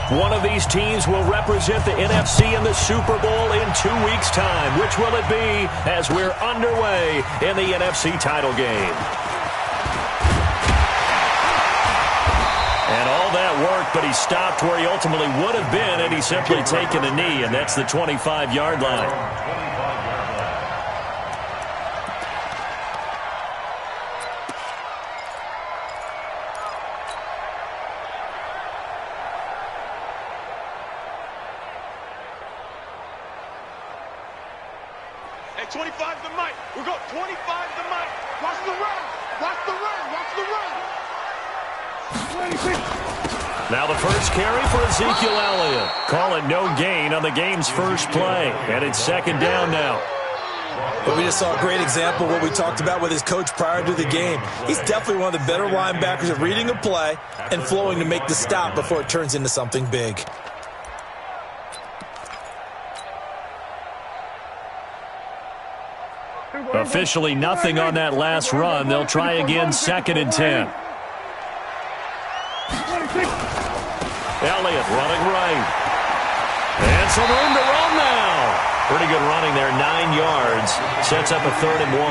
One of these teams will represent the NFC in the Super Bowl in 2 weeks' time. Which will it be as we're underway in the NFC title game? And all that work, but he stopped where he ultimately would have been had he simply taken a knee, and that's the 25-yard line. Hey, 25 to Mike. We're going 25 to Mike. Watch the run. Watch the run. Watch the run. 26. Now the first carry for Ezekiel Elliott. Call it no gain on the game's first play. And it's second down now. But we just saw a great example of what we talked about with his coach prior to the game. He's definitely one of the better linebackers at reading a play and flowing to make the stop before it turns into something big. Officially nothing on that last run. They'll try again, second and 10. Elliott running right. And some room to run now. Pretty good running there, 9 yards. Sets up a 3rd and 1.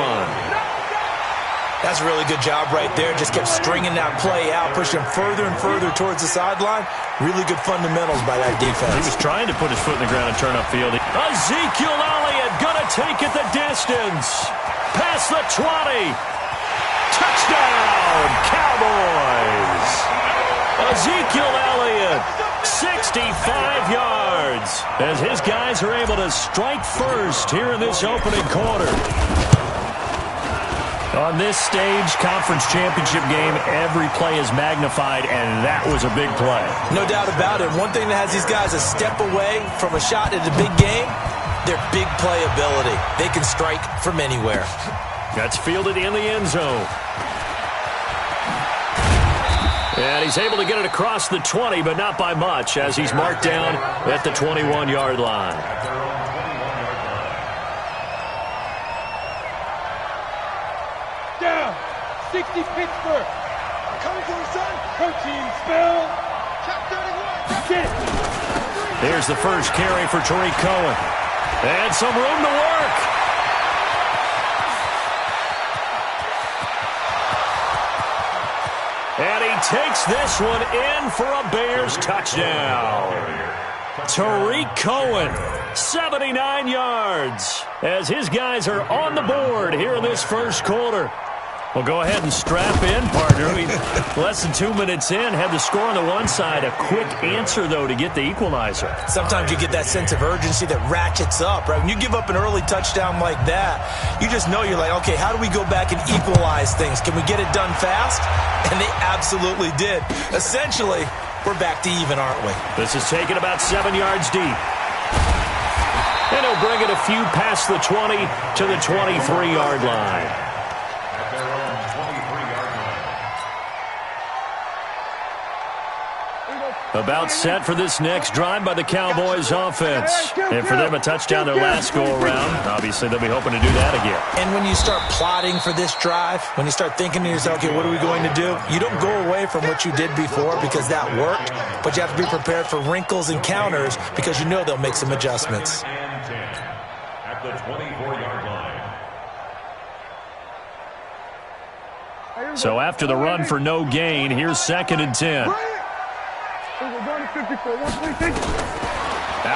That's a really good job right there. Just kept stringing that play out, pushing him further and further towards the sideline. Really good fundamentals by that defense. He was trying to put his foot in the ground and turn upfield. Ezekiel Elliott gonna take it the distance. Past the 20. Touchdown, Cowboys. Ezekiel Elliott, 65 yards. As his guys are able to strike first here in this opening quarter. On this stage, conference championship game, every play is magnified, and that was a big play. No doubt about it. One thing that has these guys a step away from a shot at a big game, their big play ability. They can strike from anywhere. That's fielded in the end zone. And he's able to get it across the 20, but not by much, as he's marked down at the 21-yard line. Down. 60 Pittsburgh. Coming for his son. Protein spill. Check 31. Get it. Here's the first carry for Tariq Cohen. And some room to work. And he takes this one in for a Bears touchdown. Tariq Cohen, 79 yards, as his guys are on the board here in this first quarter. Well, go ahead and strap in, partner. Less than 2 minutes in, had the score on the one side. A quick answer, though, to get the equalizer. Sometimes you get that sense of urgency that ratchets up, right? When you give up an early touchdown like that, you just know you're like, okay, how do we go back and equalize things? Can we get it done fast? And they absolutely did. Essentially, we're back to even, aren't we? This is taken about 7 yards deep. And he'll bring it a few past the 20 to the 23-yard line. About set for this next drive by the Cowboys offense. And for them, a touchdown their last go-around. Obviously, they'll be hoping to do that again. And when you start plotting for this drive, when you start thinking to yourself, okay, what are we going to do? You don't go away from what you did before because that worked, but you have to be prepared for wrinkles and counters because you know they'll make some adjustments. At the 24-yard line. So after the run for no gain, here's second and 10. Out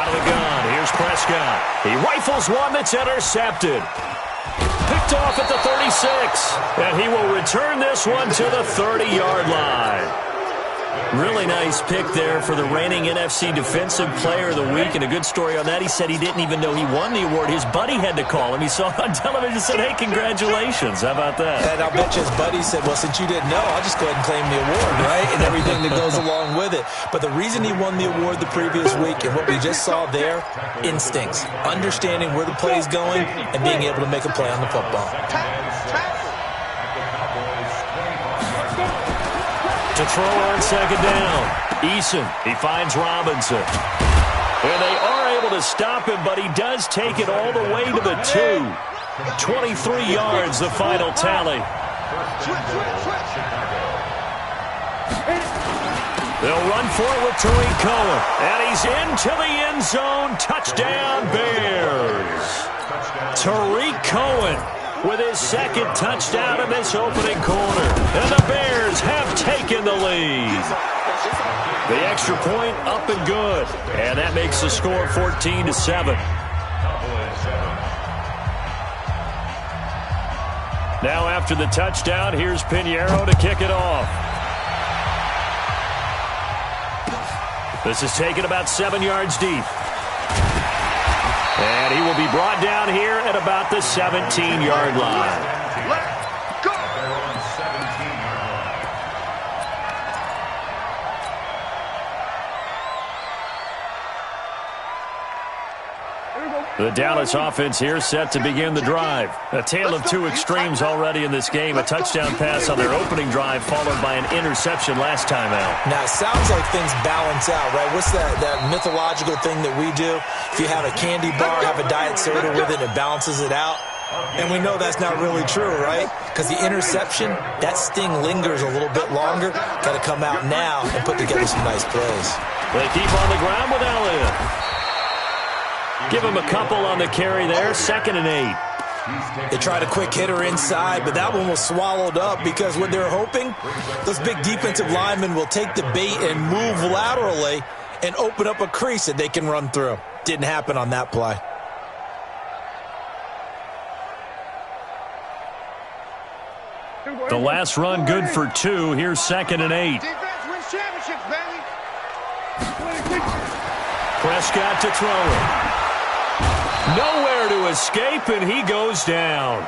of the gun, here's Prescott. He rifles one that's intercepted. Picked off at the 36. And he will return this one to the 30-yard line. Really nice pick there for the reigning NFC Defensive Player of the Week. And a good story on that. He said he didn't even know he won the award. His buddy had to call him. He saw it on television and said, hey, congratulations. How about that? And I'll bet you his buddy said, well, since you didn't know, I'll just go ahead and claim the award, right? And everything that goes along with it. But the reason he won the award the previous week and what we just saw there, instincts. Understanding where the play is going and being able to make a play on the football. To throw on second down. Eason, he finds Robinson. And they are able to stop him, but he does take it all the way to the 2. 23 yards, the final tally. They'll run for it with Tariq Cohen. And he's into the end zone. Touchdown, Bears. Tariq Cohen with his second touchdown in this opening quarter. And the Bears have taken the lead. The extra point up and good. And that makes the score 14-7. Now after the touchdown, here's Pinheiro to kick it off. This is taken about 7 yards deep. And he will be brought down here at about the 17-yard line. Let's go! The Dallas offense here set to begin the drive. A tale of two extremes already in this game. A touchdown pass on their opening drive followed by an interception last time out. Now, it sounds like things balance out, right? What's that mythological thing that we do? If you have a candy bar, have a diet soda with it, it balances it out. And we know that's not really true, right? Because the interception, that sting lingers a little bit longer. Got to come out now and put together some nice plays. They keep on the ground with Elliott. Give him a couple on the carry there. 2nd and 8. They tried a quick hitter inside, but that one was swallowed up because what they're hoping, those big defensive linemen will take the bait and move laterally and open up a crease that they can run through. Didn't happen on that play. The last run good for 2. Here's 2nd and 8. Defense wins championships, baby. Prescott to throw it. Nowhere to escape, and he goes down.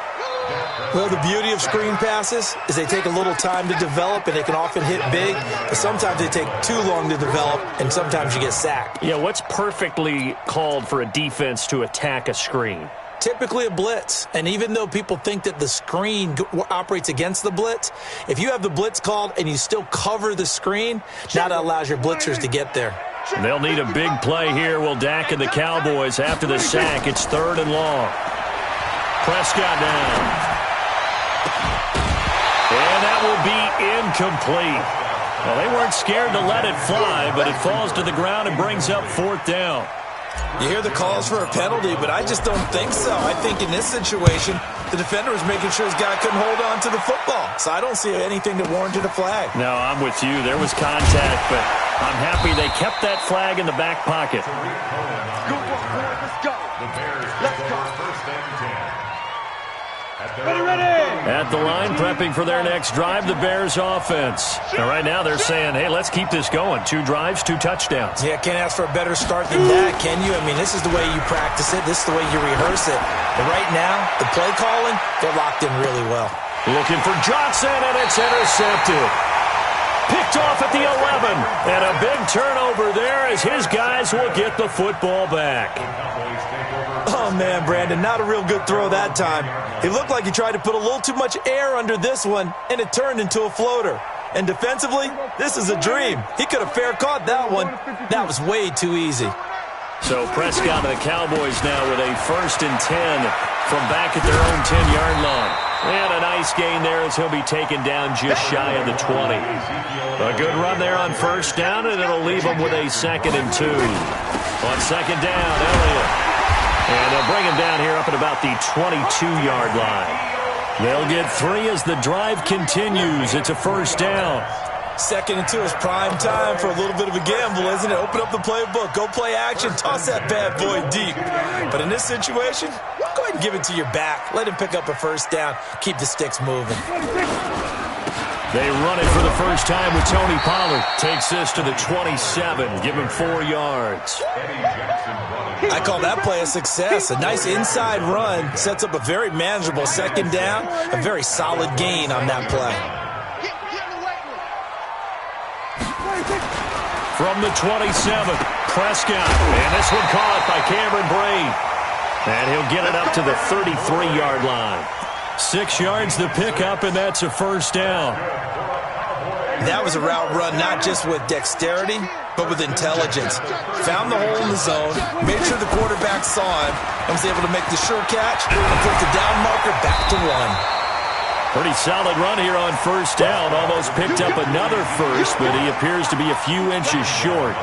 Well, the beauty of screen passes is they take a little time to develop, and they can often hit big, but sometimes they take too long to develop, and sometimes you get sacked. Yeah, what's perfectly called for a defense to attack a screen? Typically a blitz, and even though people think that the screen operates against the blitz, if you have the blitz called and you still cover the screen, now that allows your blitzers to get there. They'll need a big play here. Will Dak and the Cowboys after the sack. It's 3rd and long. Prescott down. And that will be incomplete. Well, they weren't scared to let it fly, but it falls to the ground and brings up 4th down. You hear the calls for a penalty, but I just don't think so. I think in this situation, the defender was making sure his guy couldn't hold on to the football. So I don't see anything that warranted a flag. No, I'm with you. There was contact, but I'm happy they kept that flag in the back pocket. Good work, boys. Let's go. The Bears Let's go. first and 10. Ready. At the line, prepping for their next drive, the Bears offense. Now, right now, they're saying, hey, let's keep this going. 2 drives, 2 touchdowns. Yeah, can't ask for a better start than that, can you? I mean, this is the way you practice it. This is the way you rehearse it. But right now, the play calling, they're locked in really well. Looking for Johnson, and it's intercepted. Picked off at the 11. And a big turnover there as his guys will get the football back. Oh, man, Brandon, not a real good throw that time. He looked like he tried to put a little too much air under this one, and it turned into a floater. And defensively, this is a dream. He could have fair caught that one. That was way too easy. So Prescott and the Cowboys now with a 1st and 10 from back at their own 10-yard line. And a nice gain there as he'll be taken down just shy of the 20. A good run there on 1st down, and it'll leave him with a 2nd and 2. On 2nd down, Elliott. And they'll bring him down here up at about the 22-yard line. They'll get 3 as the drive continues. It's a 1st down. 2nd and 2 is prime time for a little bit of a gamble, isn't it? Open up the playbook, go play action, toss that bad boy deep. But in this situation, go ahead and give it to your back. Let him pick up a 1st down. Keep the sticks moving. They run it for the first time with Tony Pollard. Takes this to the 27. Give him 4 yards. I call that play a success. A nice inside run sets up a very manageable 2nd down. A very solid gain on that play. From the 27, Prescott. And this one caught by Cameron Braid. And he'll get it up to the 33-yard line. 6 yards the pickup, and that's a 1st down. That was a route run not just with dexterity, but with intelligence. Found the hole in the zone, made sure the quarterback saw him, and was able to make the sure catch and put the down marker back to 1. Pretty solid run here on first down. Almost picked up another first, but he appears to be a few inches short.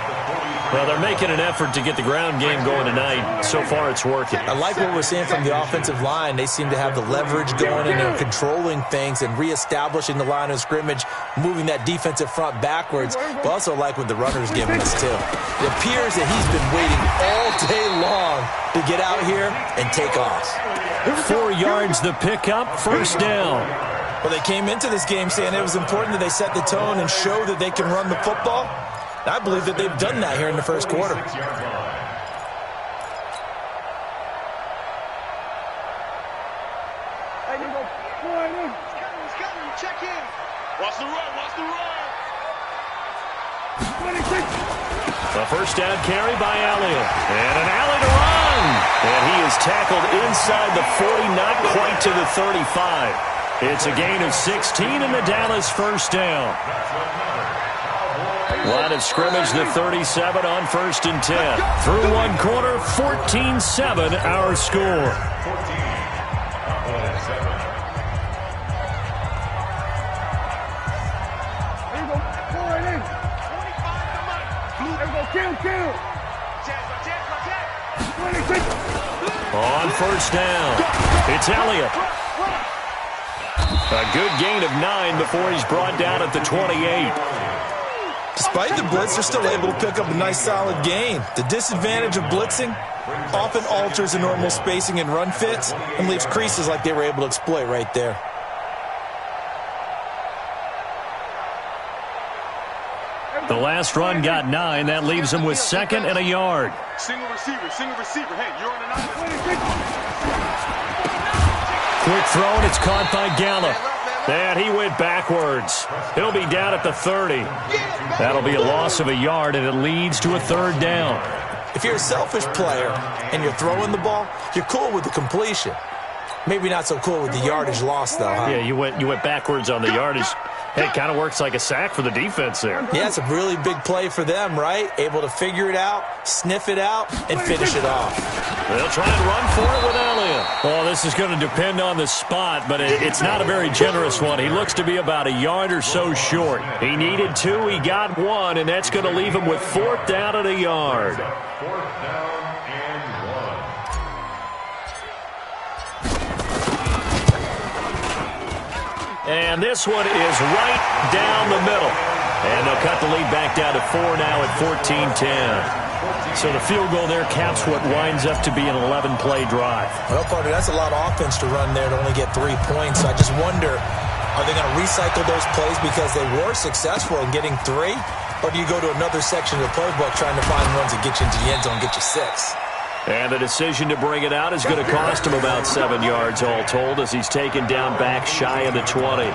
Well, they're making an effort to get the ground game going tonight. So far, it's working. I like what we're seeing from the offensive line. They seem to have the leverage going, and they're controlling things and reestablishing the line of scrimmage, moving that defensive front backwards. But also like what the runner's giving us, too. It appears that he's been waiting all day long to get out here and take off. 4 yards the pickup, first down. Well, they came into this game saying it was important that they set the tone and show that they can run the football. I believe that they've done that here in the first quarter. There you go. Check in. Watch the run. Watch the run. 26. A first down carry by Elliott. And an alley to run. And he is tackled inside the 40, not quite to the 35. It's a gain of 16 in the Dallas first down. Line of scrimmage, the 37 on first and 10. Through one quarter, 14-7 our score. 14. There you go. Pull right in. 25 to Mike. There you go. Kill. 26. On first down, it's Elliott. A good gain of 9 before he's brought down at the 28. Despite the blitz, they're still able to pick up a nice, solid gain. The disadvantage of blitzing often alters the normal spacing and run fits and leaves creases like they were able to exploit right there. The last run got 9. That leaves him with 2nd and a yard. Single receiver. Hey, you're on an island. Quick throw, and it's caught by Gallup. And he went backwards. He'll be down at the 30. That'll be a loss of a yard, and it leads to a 3rd down. If you're a selfish player and you're throwing the ball, you're cool with the completion. Maybe not so cool with the yardage loss, though, huh? Yeah, you went backwards on the yardage. Hey, it kind of works like a sack for the defense there. Yeah, it's a really big play for them, right? Able to figure it out, sniff it out, and finish it off. They'll try and run for it with Elliott. Well, this is going to depend on the spot, but it's not a very generous one. He looks to be about a yard or so short. He needed 2, he got 1, and that's going to leave him with 4th down at a yard. 4th down and 1. And this one is right down the middle. And they'll cut the lead back down to 4 now at 14-10. So the field goal there caps what winds up to be an 11-play drive. Well, partner, that's a lot of offense to run there to only get 3 points. So I just wonder, are they going to recycle those plays because they were successful in getting 3? Or do you go to another section of the playbook trying to find ones that get you into the end zone and get you 6? And the decision to bring it out is going to cost him about 7 yards all told as he's taken down back shy of the 20.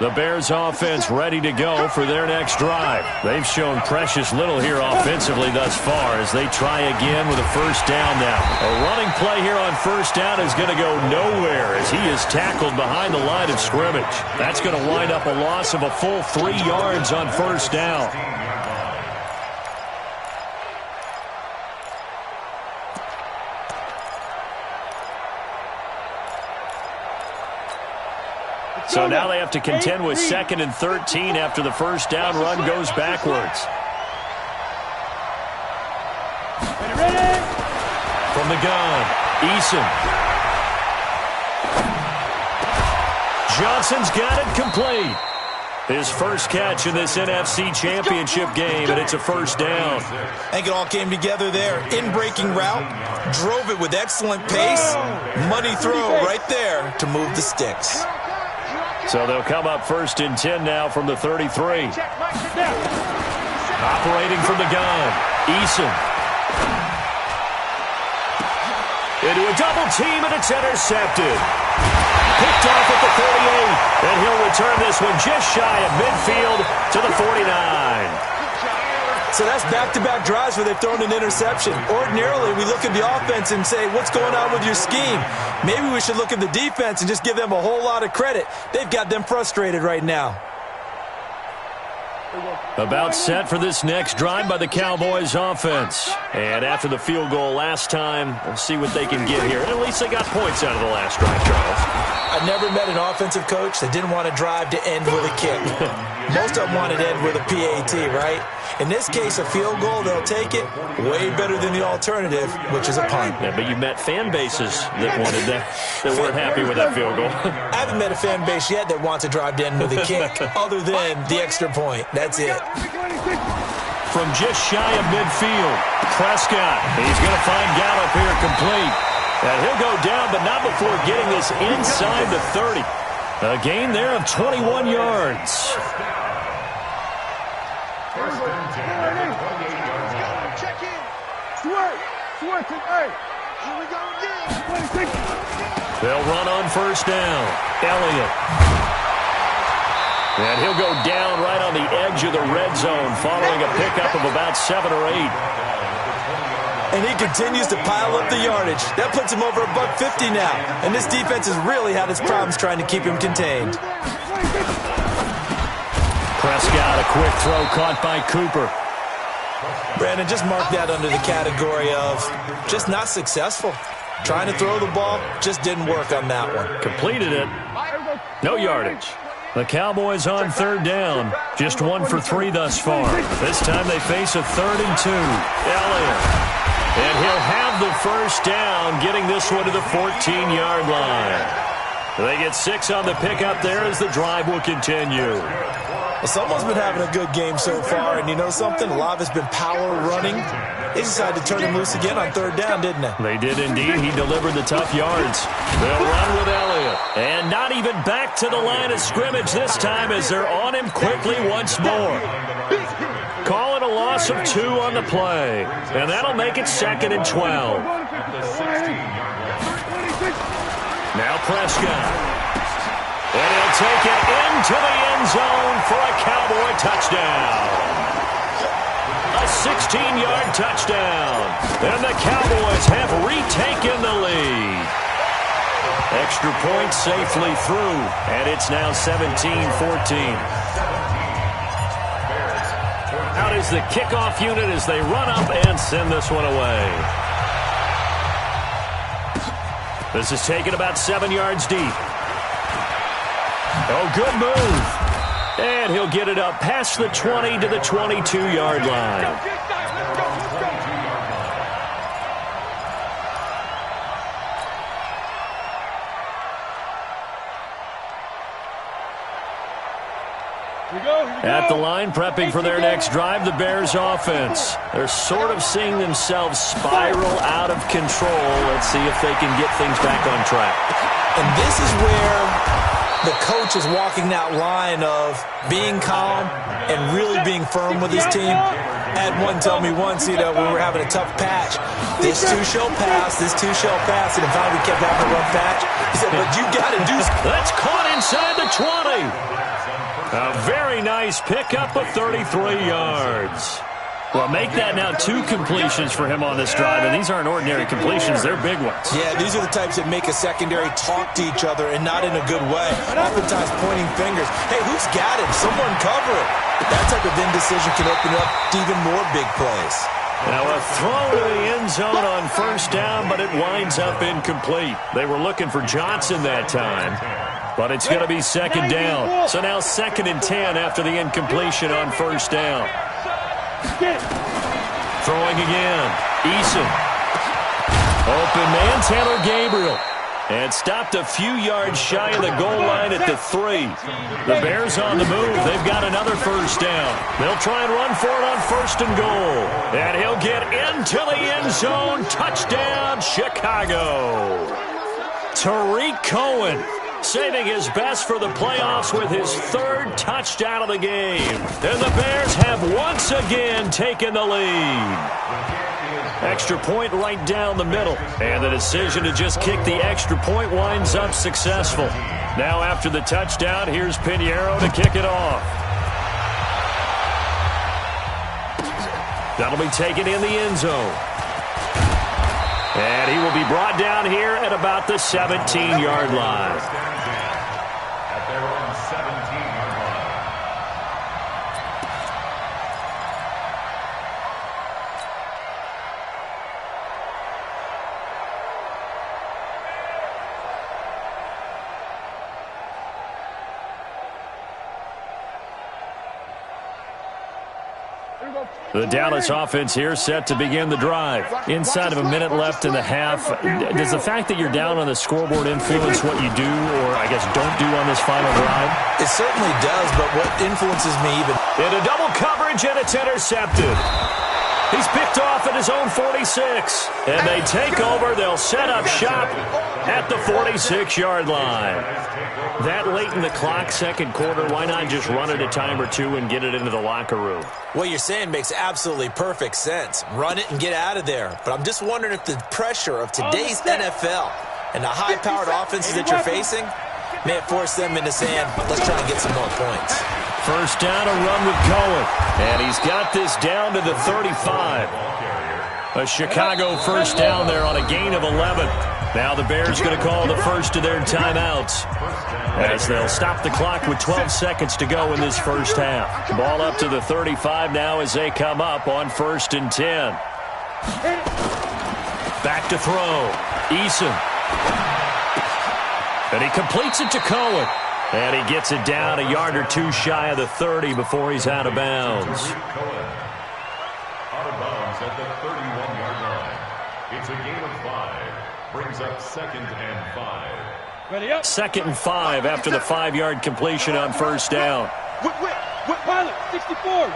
The Bears offense ready to go for their next drive. They've shown precious little here offensively thus far as they try again with a first down now. A running play here on first down is going to go nowhere as he is tackled behind the line of scrimmage. That's going to wind up a loss of a full 3 yards on first down. So now they have to contend with 2nd and 13 after the first down run goes backwards. From the gun, Eason. Johnson's got it complete. His first catch in this NFC Championship game, and it's a first down. I think it all came together there. In-breaking route, drove it with excellent pace. Money throw right there to move the sticks. So they'll come up first and 10 now from the 33. Operating from the gun, Eason. Into a double team, and it's intercepted. Picked off at the 38, and he'll return this one just shy of midfield to the 49. So that's back-to-back drives where they've thrown an interception. Ordinarily, we look at the offense and say, what's going on with your scheme? Maybe we should look at the defense and just give them a whole lot of credit. They've got them frustrated right now. About set for this next drive by the Cowboys offense. And after the field goal last time, we'll see what they can get here. At least they got points out of the last drive, Charles. I never met an offensive coach that didn't want to drive to end with a kick. Most of them wanted to end with a PAT, right? In this case, a field goal, they'll take it. Way better than the alternative, which is a punt. Yeah, but you met fan bases that wanted that weren't happy with that field goal. I haven't met a fan base yet that wants to drive to end with a kick, other than the extra point. That's it. From just shy of midfield, Prescott. He's going to find Gallup here complete. And he'll go down, but not before getting this inside the 30. A gain there of 21 yards. Check in. Here we go again. They'll run on first down. Elliott. And he'll go down right on the edge of the red zone following a pickup of about 7 or 8. And he continues to pile up the yardage. That puts him over $150 now. And this defense has really had its problems trying to keep him contained. Prescott, a quick throw caught by Cooper. Brandon, just mark that under the category of just not successful. Trying to throw the ball, just didn't work on that one. Completed it. No yardage. The Cowboys on third down. Just 1 for 3 thus far. This time they face a 3rd and 2. Elliott. And he'll have the first down, getting this one to the 14-yard line. They get 6 on the pickup there as the drive will continue. Well, someone's been having a good game so far, and you know something? A lot of it's been power running. They decided to turn him loose again on third down, didn't they? They did indeed. He delivered the tough yards. They'll run with Elliott. And not even back to the line of scrimmage this time as they're on him quickly once more. Call it a loss of 2 on the play. And that'll make it 2nd and 12. Now Prescott. And he'll take it into the end zone for a Cowboy touchdown. A 16-yard touchdown. And the Cowboys have retaken the lead. Extra point safely through. And it's now 17-14. Out is the kickoff unit as they run up and send this one away. This is taken about 7 yards deep. Oh, good move. And he'll get it up past the 20 to the 22-yard line. At the line, prepping for their next drive, the Bears offense. They're sort of seeing themselves spiral out of control. Let's see if they can get things back on track. And this is where the coach is walking that line of being calm and really being firm with his team. I had one tell me once, when we were having a tough patch, this too shall pass, and then finally we kept having a rough patch. He said, but you got to do something. That's caught inside the 20. A very nice pickup of 33 yards. Well, make that now 2 completions for him on this drive, and these aren't ordinary completions. They're big ones. Yeah, these are the types that make a secondary talk to each other and not in a good way. Oftentimes pointing fingers. Hey, who's got him? Someone cover it. That type of indecision can open up to even more big plays. Now a throw to the end zone on first down, but it winds up incomplete. They were looking for Johnson that time, but it's going to be 2nd down. So now 2nd and 10 after the incompletion on first down. Throwing again. Eason. Open man, Taylor Gabriel. And stopped a few yards shy of the goal line at the 3. The Bears on the move. They've got another first down. They'll try and run for it on 1st and goal. And he'll get into the end zone. Touchdown, Chicago. Tariq Cohen saving his best for the playoffs with his 3rd touchdown of the game. And the Bears have once again taken the lead. Extra point right down the middle. And the decision to just kick the extra point winds up successful. Now after the touchdown, here's Pinheiro to kick it off. That'll be taken in the end zone. And he will be brought down here at about the 17-yard line. The Dallas offense here set to begin the drive. Inside of a minute left in the half, does the fact that you're down on the scoreboard influence what you do, or I guess don't do on this final drive? It certainly does, but what influences me even... Into double coverage, and it's intercepted. He's picked off at his own 46. And they take over. They'll set up shop at the 46-yard line. That late in the clock, second quarter, why not just run it a time or two and get it into the locker room? What you're saying makes absolutely perfect sense. Run it and get out of there. But I'm just wondering if the pressure of today's NFL and the high-powered offenses that you're facing may have forced them into saying, let's try and get some more points. First down, a run with Cohen. And he's got this down to the 35. A Chicago first down there on a gain of 11. Now the Bears going to call the first of their timeouts, as they'll stop the clock with 12 seconds to go in this first half. Ball up to the 35 now as they come up on 1st and 10. Back to throw. Eason. And he completes it to Cohen. And he gets it down a yard or two shy of the 30 before he's out of bounds. Out of bounds at the 31-yard line. It's a gain of 5. Brings up 2nd and 5. Ready up. 2nd and 5 after the 5-yard completion on first down. Pilot, 64,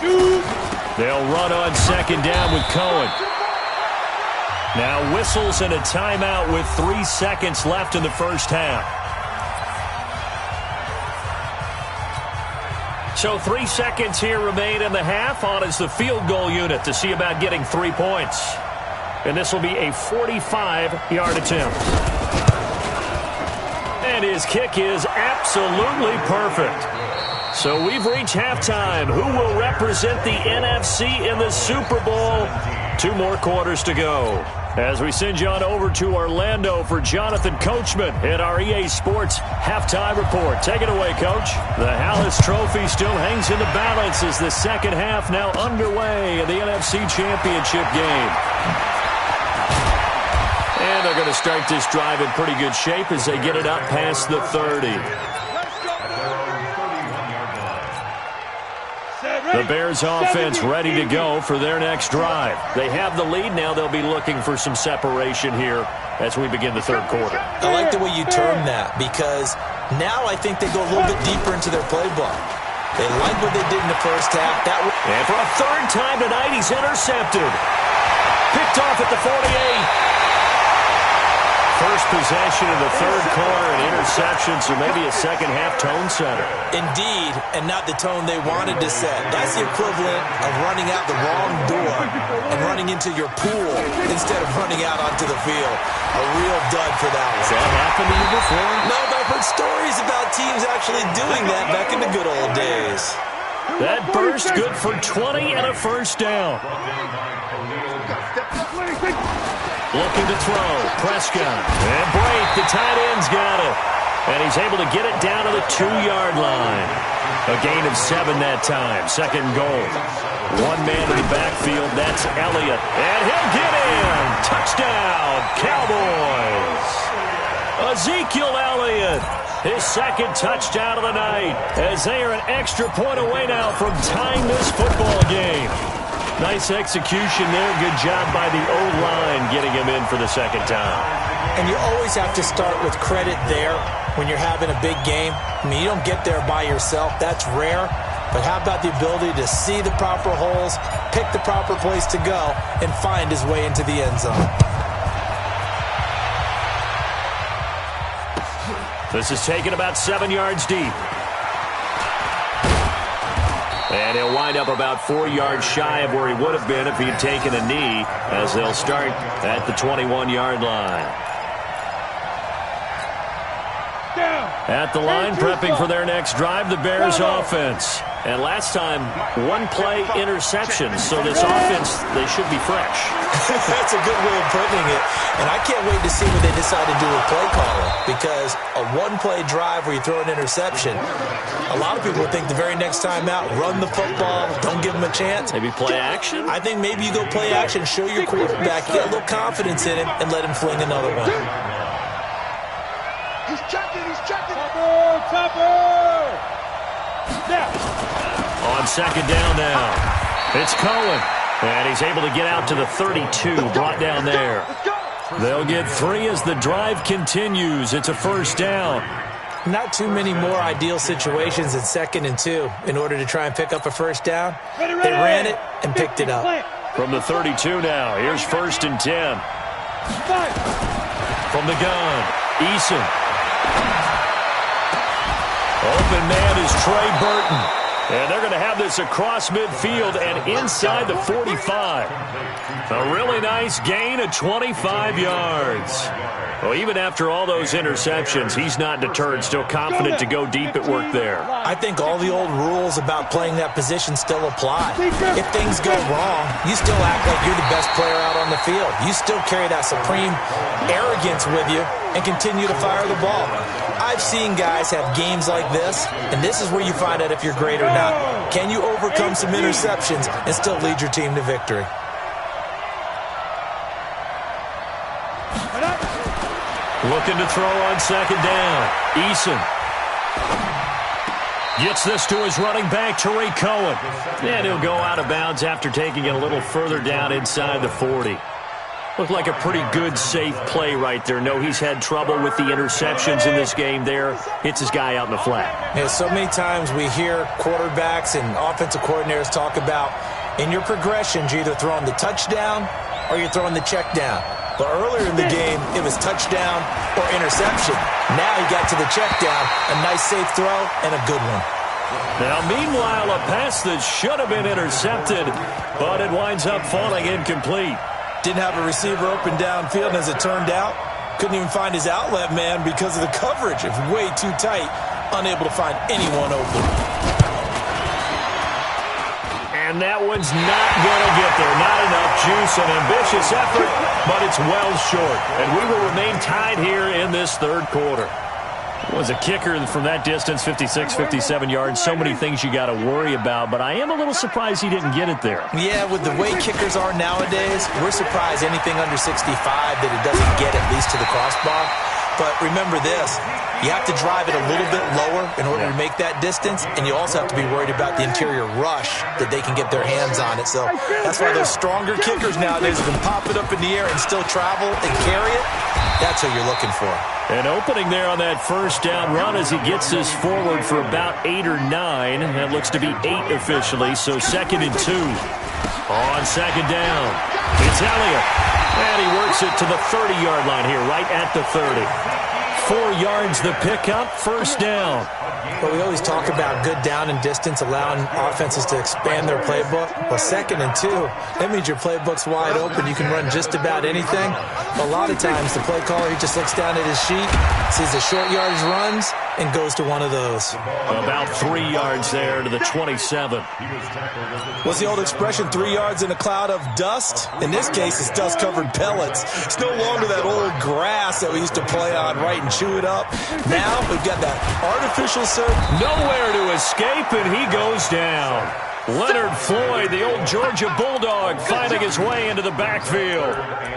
shoot. They'll run on 2nd down with Cohen. Now whistles and a timeout with 3 seconds left in the first half. So 3 seconds here remain in the half. On is the field goal unit to see about getting 3 points. And this will be a 45-yard attempt. And his kick is absolutely perfect. So we've reached halftime. Who will represent the NFC in the Super Bowl? 2 more quarters to go, as we send you on over to Orlando for Jonathan Coachman at our EA Sports Halftime Report. Take it away, Coach. The Hallis Trophy still hangs in the balance as the second half now underway in the NFC Championship game. And they're going to start this drive in pretty good shape as they get it up past the 30. The Bears offense ready to go for their next drive. They have the lead now. They'll be looking for some separation here as we begin the third quarter. I like the way you term that, because now I think they go a little bit deeper into their playbook. They like what they did in the first half. And for a third time tonight, he's intercepted. Picked off at the 48. First possession of the third quarter, an interception, so maybe a second-half tone setter. Indeed, and not the tone they wanted to set. That's the equivalent of running out the wrong door and running into your pool instead of running out onto the field. A real dud for that one. Has that happened to you before? No, but I've heard stories about teams actually doing that back in the good old days. That burst good for 20 and a first down. Looking to throw. Prescott. And Brate, the tight end's got it. And he's able to get it down to the 2-yard line. A gain of 7 that time. Second goal. One man in the backfield. That's Elliott. And he'll get in. Touchdown, Cowboys. Ezekiel Elliott. His second touchdown of the night, as they are an extra point away now from tying this football game. Nice execution there. Good job by the O-line getting him in for the second time. And you always have to start with credit there when you're having a big game. I mean, you don't get there by yourself. That's rare. But how about the ability to see the proper holes, pick the proper place to go, and find his way into the end zone? This is taken about 7 yards deep. And he'll wind up about 4 yards shy of where he would have been if he'd taken a knee, as they'll start at the 21-yard line. At the line, prepping for their next drive, the Bears offense. And last time, one-play interception. So this offense, they should be fresh. That's a good way of putting it. And I can't wait to see what they decide to do with play calling. Because a one-play drive where you throw an interception, a lot of people think the very next time out, run the football, don't give them a chance. Maybe play action? I think maybe you go play action, show your quarterback, get a little confidence in him, and let him fling another one. He's checking. Topper! Now! On second down now, it's Cohen. And he's able to get out to the 32, brought down there. They'll get 3 as the drive continues. It's a first down. Not too many more ideal situations than 2nd and 2 in order to try and pick up a first down. They ran it and picked it up. From the 32 now, here's 1st and 10. From the gun, Eason. Open man is Trey Burton. And they're going to have this across midfield and inside the 45. A really nice gain of 25 yards. Well, even after all those interceptions, he's not deterred, still confident to go deep at work there. I think all the old rules about playing that position still apply. If things go wrong, you still act like you're the best player out on the field. You still carry that supreme arrogance with you and continue to fire the ball. I've seen guys have games like this, and this is where you find out if you're great or not. Can you overcome some interceptions and still lead your team to victory? Looking to throw on second down. Eason gets this to his running back, Tariq Cohen. And he'll go out of bounds after taking it a little further down inside the 40. Looked like a pretty good, safe play right there. No, he's had trouble with the interceptions in this game there. Hits his guy out in the flat. Yeah, so many times we hear quarterbacks and offensive coordinators talk about, in your progressions, you're either throwing the touchdown or you're throwing the check down. But earlier in the game, it was touchdown or interception. Now he got to the check down, a nice safe throw, and a good one. Now, meanwhile, a pass that should have been intercepted, but it winds up falling incomplete. Didn't have a receiver open downfield, and as it turned out, couldn't even find his outlet man because of the coverage. It was way too tight, unable to find anyone open. And that one's not going to get there. Not enough juice, an ambitious effort, but it's well short. And we will remain tied here in this third quarter. Was a kicker from that distance, 56, 57 yards. So many things you got to worry about, but I am a little surprised he didn't get it there. Yeah, with the way kickers are nowadays, we're surprised anything under 65 that it doesn't get at least to the crossbar. But remember this, you have to drive it a little bit lower in order to make that distance, and you also have to be worried about the interior rush that they can get their hands on it. So that's why those stronger kickers nowadays can pop it up in the air and still travel and carry it. That's what you're looking for. An opening there on that first down run as he gets this forward for about 8 or 9. That looks to be 8 officially, so 2nd and 2. On second down, it's Elliott. And he works it to the 30-yard line here, right at the 30. 4 yards the pickup, first down. But we always talk about good down and distance, allowing offenses to expand their playbook. Well, 2nd and 2, that means your playbook's wide open. You can run just about anything. But a lot of times, the play caller, he just looks down at his sheet, sees the short yardage runs, and goes to one of those. About 3 yards there to the 27. What's the old expression, 3 yards in a cloud of dust? In this case, it's dust-covered pellets. It's no longer that old grass that we used to play on, right, and chew it up. Now, we've got that artificial surf. Nowhere to escape, and he goes down. Leonard Floyd, the old Georgia Bulldog, finding his way into the backfield.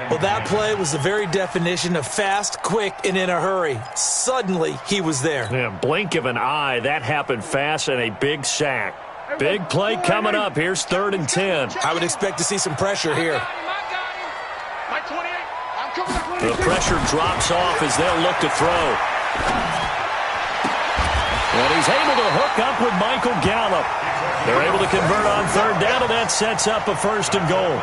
Well, that play was the very definition of fast, quick, and in a hurry. Suddenly, he was there. Yeah, blink of an eye, that happened fast, and a big sack. Big play coming up. Here's 3rd and 10. I would expect to see some pressure here. The pressure drops off as they'll look to throw. And he's able to hook up with Michael Gallup. They're able to convert on 3rd down, and that sets up a 1st and goal.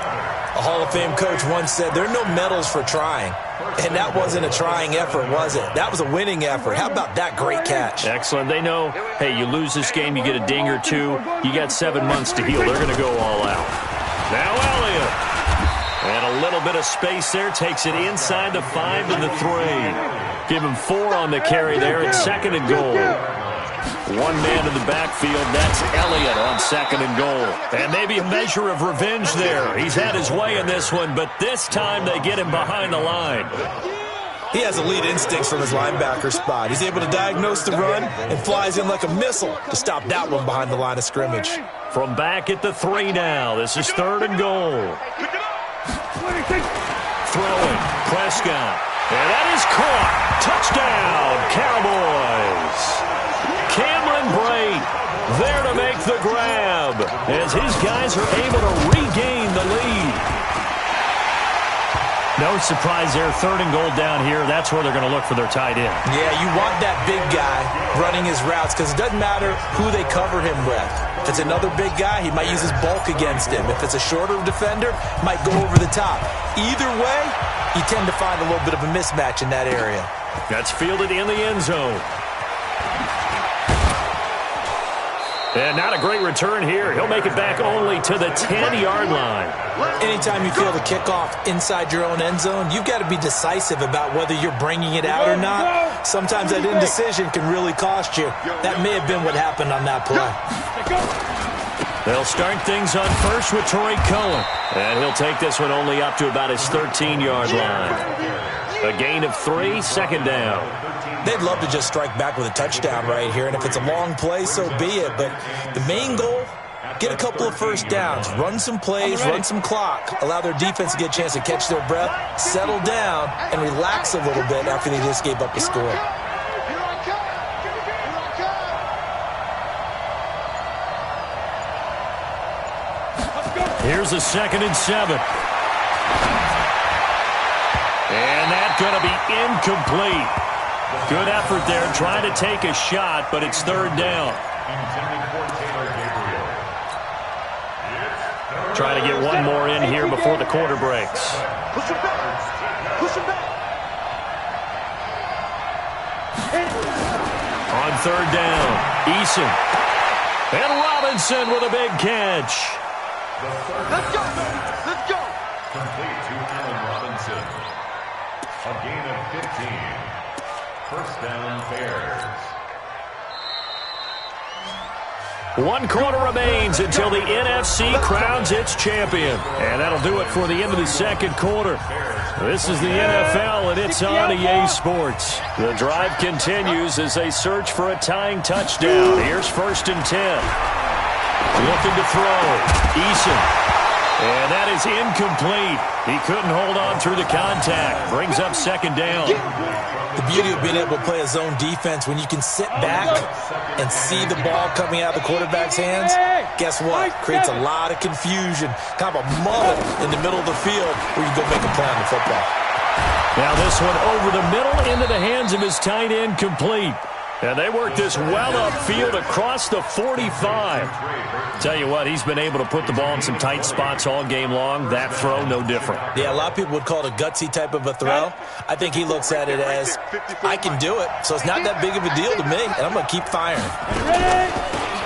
A Hall of Fame coach once said, there are no medals for trying. And that wasn't a trying effort, was it? That was a winning effort. How about that great catch? Excellent. They know, hey, you lose this game, you get a ding or two, you got 7 months to heal. They're going to go all out. Now Elliott. And a little bit of space there, takes it inside the 5 to the 3. Give him 4 on the carry there at 2nd and goal. One man in the backfield, that's Elliott on 2nd and goal. And maybe a measure of revenge there. He's had his way in this one, but this time they get him behind the line. He has elite instincts from his linebacker spot. He's able to diagnose the run and flies in like a missile to stop that one behind the line of scrimmage. From back at the 3 now, this is 3rd and goal. Throwing, Prescott. And that is caught. Touchdown, Cowboys. Cameron Brate there to make the grab. Chubb as his guys are able to regain the lead. No surprise there, 3rd and goal down here. That's where they're going to look for their tight end. Yeah, you want that big guy running his routes because it doesn't matter who they cover him with. If it's another big guy, he might use his bulk against him. If it's a shorter defender, might go over the top. Either way, you tend to find a little bit of a mismatch in that area. That's fielded in the end zone. And not a great return here. He'll make it back only to the 10-yard line. Anytime you feel the kickoff inside your own end zone, you've got to be decisive about whether you're bringing it out or not. Sometimes that indecision can really cost you. That may have been what happened on that play. They'll start things on first with Torrey Cohen. And he'll take this one only up to about his 13-yard line. A gain of 3, 2nd down. They'd love to just strike back with a touchdown right here, and if it's a long play, so be it. But the main goal, get a couple of first downs, run some plays, run some clock, allow their defense to get a chance to catch their breath, settle down, and relax a little bit after they just gave up a score. Here's a 2nd and 7. And that's going to be incomplete. Good effort there, trying to take a shot, but it's 3rd down. Trying to get one more in here before the quarter breaks. Push him back. Push him back. On 3rd down, Eason. And Robinson with a big catch. Let's go. Let's go. Complete to Allen Robinson. A gain of 15. First down, Bears. 1 quarter remains until the NFC crowns its champion. And that'll do it for the end of the 2nd quarter. This is the NFL, and it's on EA Sports. The drive continues as they search for a tying touchdown. Here's 1st and 10. Looking to throw. Eason. And that is incomplete. He couldn't hold on through the contact. Brings up 2nd down. The beauty of being able to play a zone defense when you can sit back and see the ball coming out of the quarterback's hands, guess what? Creates a lot of confusion, kind of a mullet in the middle of the field where you go make a play on the football. Now this one over the middle into the hands of his tight end, complete. And they work this well upfield across the 45. Tell you what, he's been able to put the ball in some tight spots all game long. That throw, no different. Yeah, a lot of people would call it a gutsy type of a throw. I think he looks at it as, I can do it, so it's not that big of a deal to me, and I'm going to keep firing.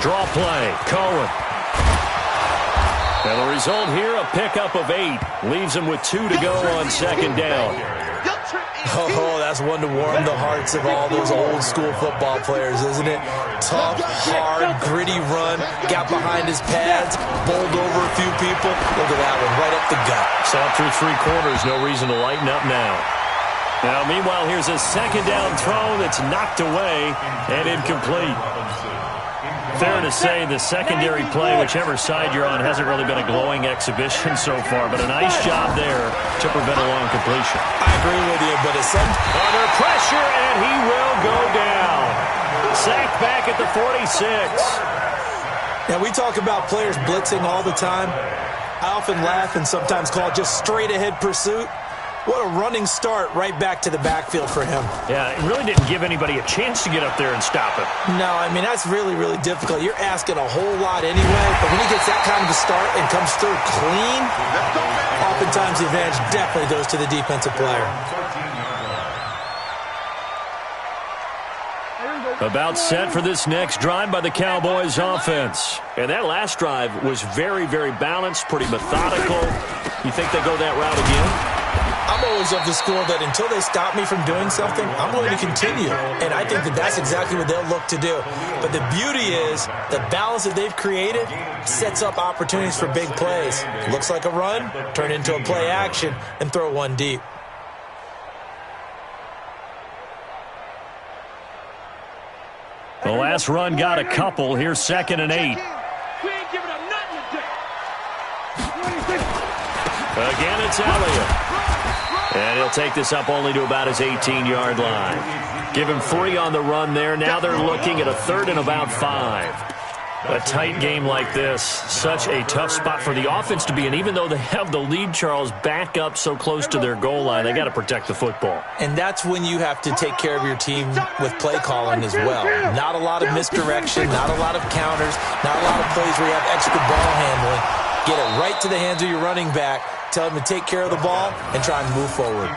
Draw play, Cohen. And the result here, a pickup of 8. Leaves him with 2 to go on 2nd down. Oh, that's one to warm the hearts of all those old school football players, isn't it? Tough, hard, gritty run, got behind his pads, bowled over a few people. Look at that one, right up the gut. Saw through 3 quarters, no reason to lighten up now. Now, meanwhile, here's a 2nd down throw that's knocked away and incomplete. Fair to say the secondary play, whichever side you're on, hasn't really been a glowing exhibition so far, but a nice job there to prevent a long completion. I agree with you, but it's under pressure, and he will go down. Sacked back at the 46. Now, we talk about players blitzing all the time. I often laugh and sometimes call it just straight-ahead pursuit. What a running start right back to the backfield for him. Yeah, it really didn't give anybody a chance to get up there and stop him. No, I mean, that's really, really difficult. You're asking a whole lot anyway, but when he gets that kind of a start and comes through clean, oftentimes the advantage definitely goes to the defensive player. About set for this next drive by the Cowboys offense. And that last drive was very, very balanced, pretty methodical. You think they go that route again? I'm always of the school that until they stop me from doing something, I'm going to continue. And I think that that's exactly what they'll look to do. But the beauty is the balance that they've created sets up opportunities for big plays. Looks like a run, turn into a play action, and throw one deep. The last run got a couple. Here's 2nd and 8. We ain't giving up nothing today. Again, it's Elliott. And he'll take this up only to about his 18-yard line. Give him 3 on the run there. Now they're looking at a 3rd and about 5. A tight game like this, such a tough spot for the offense to be in. Even though they have the lead, Charles, back up so close to their goal line, they got to protect the football. And that's when you have to take care of your team with play calling as well. Not a lot of misdirection, not a lot of counters, not a lot of plays where you have extra ball handling. Get it right to the hands of your running back. Tell him to take care of the ball and try and move forward.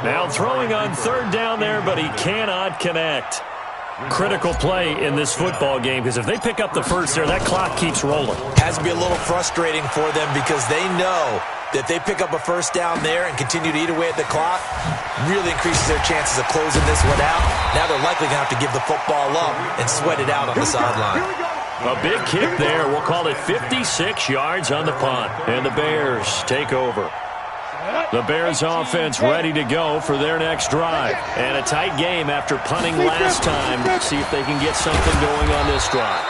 Now throwing on third down there, but he cannot connect. Critical play in this football game, because if they pick up the first there, that clock keeps rolling. Has to be a little frustrating for them because they know that they pick up a first down there and continue to eat away at the clock, really increases their chances of closing this one out. Now they're likely going to have to give the football up and sweat it out on the sideline. A big kick there. We'll call it 56 yards on the punt. And the Bears take over. The Bears offense ready to go for their next drive. And a tight game after punting last time. See if they can get something going on this drive.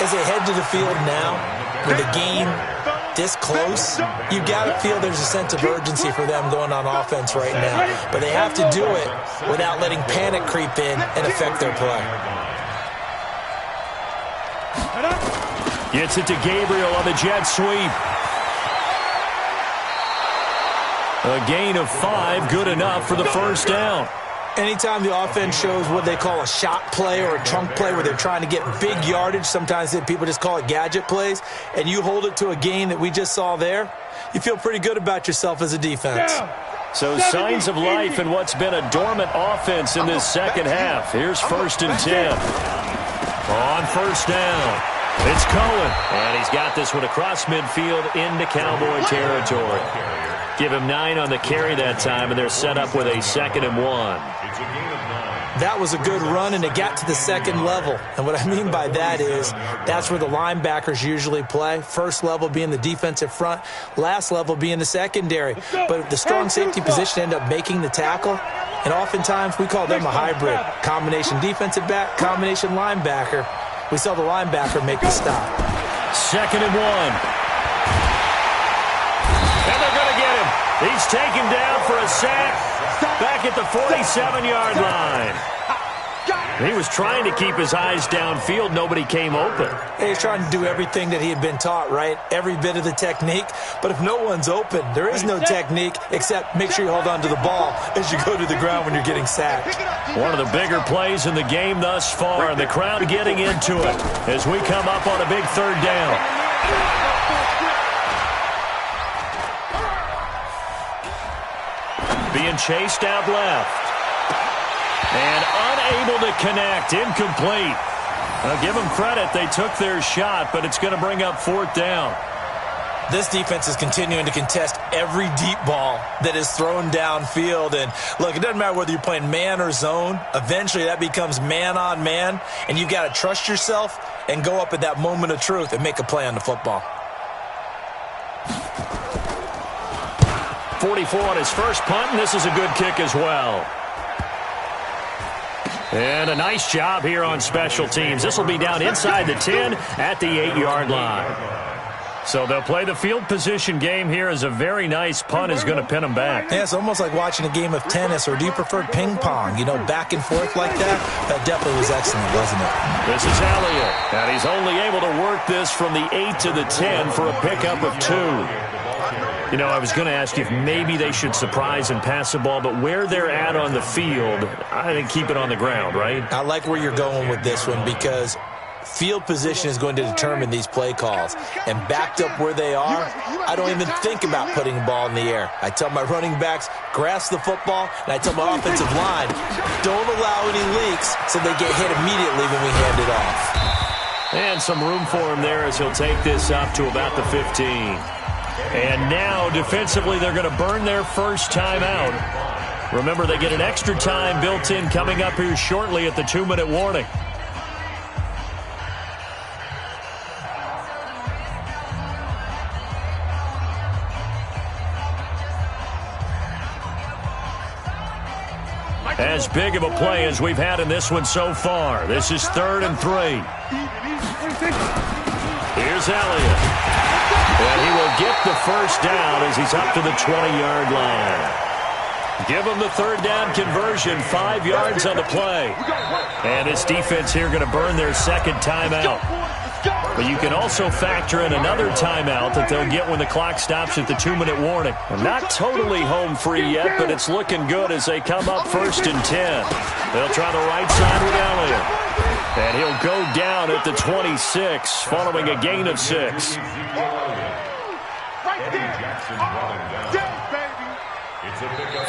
As they head to the field now, with the game this close, you got to feel there's a sense of urgency for them going on offense right now. But they have to do it without letting panic creep in and affect their play. Gets it to Gabriel on the jet sweep. A gain of 5, good enough for the first down. Anytime the offense shows what they call a shot play or a chunk play where they're trying to get big yardage, sometimes people just call it gadget plays, and you hold it to a gain that we just saw there, you feel pretty good about yourself as a defense. So signs of life in what's been a dormant offense in this second half. Here's 1st and 10. On first down, it's Cohen. And he's got this one across midfield into Cowboy territory. Give him 9 on the carry that time, and they're set up with a 2nd and 1. That was a good run, and it got to the second level. And what I mean by that is that's where the linebackers usually play. First level being the defensive front, last level being the secondary. But the strong safety position ended up making the tackle, and oftentimes we call them a hybrid. Combination defensive back, combination linebacker. We saw the linebacker make the stop. 2nd and 1. And they're going to get him. He's taken down for a sack back at the 47-yard line. He was trying to keep his eyes downfield. Nobody came open. He's trying to do everything that he had been taught, right? Every bit of the technique. But if no one's open, there is no technique except make sure you hold on to the ball as you go to the ground when you're getting sacked. One of the bigger plays in the game thus far, and the crowd getting into it as we come up on a big 3rd down. Being chased out left. And unable to connect. Incomplete. Now give them credit. They took their shot, but it's going to bring up 4th down. This defense is continuing to contest every deep ball that is thrown downfield. And, look, it doesn't matter whether you're playing man or zone. Eventually that becomes man on man, and you've got to trust yourself and go up at that moment of truth and make a play on the football. 44 on his first punt, and this is a good kick as well. And a nice job here on special teams. This will be down inside the 10 at the 8-yard line. So they'll play the field position game here as a very nice punt is going to pin them back. Yeah, it's almost like watching a game of tennis, or do you prefer ping pong? You know, back and forth like that? That definitely was excellent, wasn't it? This is Elliott, and he's only able to work this from the 8 to the 10 for a pickup of 2. You know, I was going to ask you if maybe they should surprise and pass the ball, but where they're at on the field, I think keep it on the ground, right? I like where you're going with this one because field position is going to determine these play calls. And backed up where they are, I don't even think about putting the ball in the air. I tell my running backs, grasp the football, and I tell my offensive line, don't allow any leaks so they get hit immediately when we hand it off. And some room for him there as he'll take this up to about the 15. And now, defensively, they're going to burn their first time out. Remember, they get an extra time built in coming up here shortly at the 2-minute warning. As big of a play as we've had in this one so far. This is 3rd and 3. Here's Elliott. And he will get the first down as he's up to the 20-yard line. Give him the 3rd down conversion, 5 yards on the play. And his defense here going to burn their second timeout. But you can also factor in another timeout that they'll get when the clock stops at the 2-minute warning. Not totally home free yet, but it's looking good as they come up 1st and 10. They'll try the right side with Elliott. And he'll go down at the 26 following a gain of 6.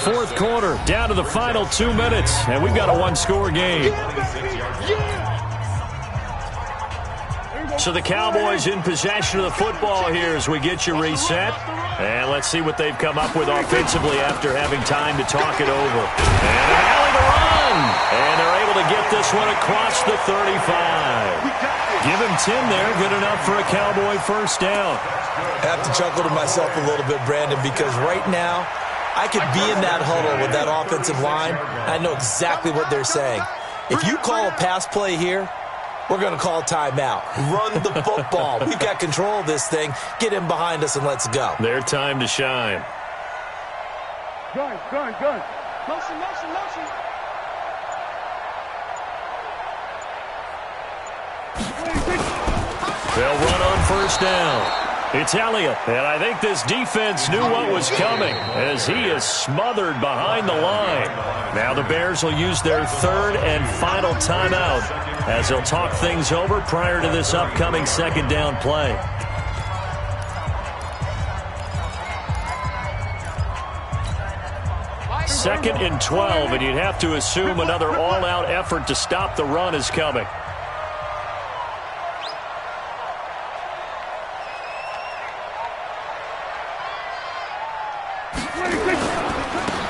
Fourth quarter, down to the final 2 minutes, and we've got a one-score game. So the Cowboys in possession of the football here as we get you reset. And let's see what they've come up with offensively after having time to talk it over. And an alley to run. And they're able to get this one across the 35. Give him 10 there. Good enough for a Cowboy first down. I have to chuckle to myself a little bit, Brandon, because right now I could be in that huddle with that offensive line. I know exactly what they're saying. If you call a pass play here, we're going to call timeout. Run the football. We've got control of this thing. Get in behind us and let's go. Their time to shine. Gun. Motion. They'll run on first down. It's Elliott, and I think this defense knew what was coming as he is smothered behind the line. Now the Bears will use their third and final timeout as they'll talk things over prior to this upcoming second down play. Second and 12, and you'd have to assume another all-out effort to stop the run is coming.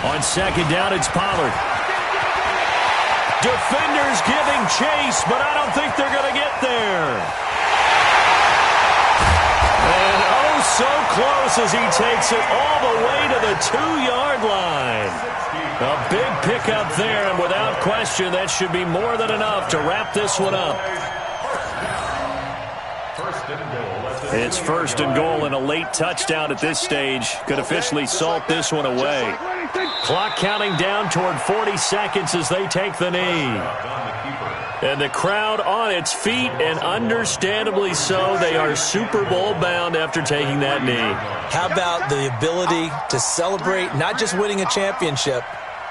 On second down, it's Pollard. Defenders giving chase, but I don't think they're going to get there. And oh, so close as he takes it all the way to the 2-yard line. A big pickup there, and without question, that should be more than enough to wrap this one up. It's 1st and goal and a late touchdown at this stage. Could officially salt this one away. Clock counting down toward 40 seconds as they take the knee. And the crowd on its feet, and understandably so. They are Super Bowl bound after taking that knee. How about the ability to celebrate not just winning a championship,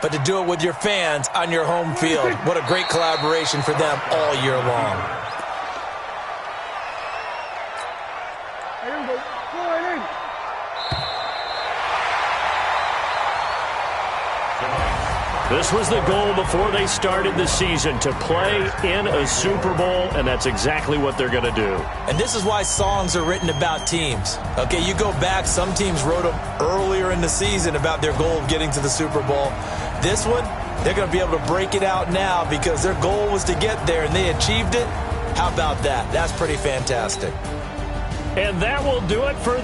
but to do it with your fans on your home field? What a great collaboration for them all year long. This was the goal before they started the season, to play in a Super Bowl, and that's exactly what they're going to do. And this is why songs are written about teams. Okay, you go back, some teams wrote them earlier in the season about their goal of getting to the Super Bowl. This one, they're going to be able to break it out now because their goal was to get there, and they achieved it. How about that? That's pretty fantastic. And that will do it for